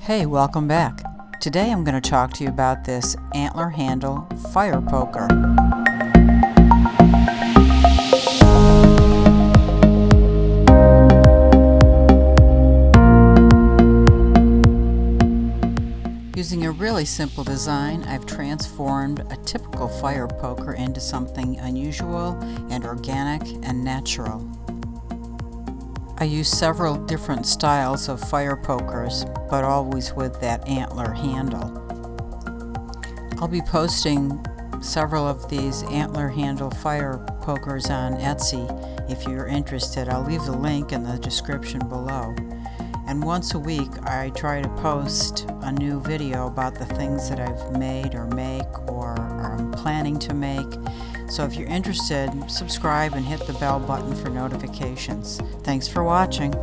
Hey, welcome back. Today I'm going to talk to you about this antler handle fire poker. Using a really simple design, I've transformed a typical fire poker into something unusual and organic and natural. I use several different styles of fire pokers, but always with that antler handle. I'll be posting several of these antler handle fire pokers on Etsy if you're interested. I'll leave the link in the description below. And once a week I try to post a new video about the things that I've made or make or I'm planning to make. So if you're interested, subscribe and hit the bell button for notifications. Thanks for watching.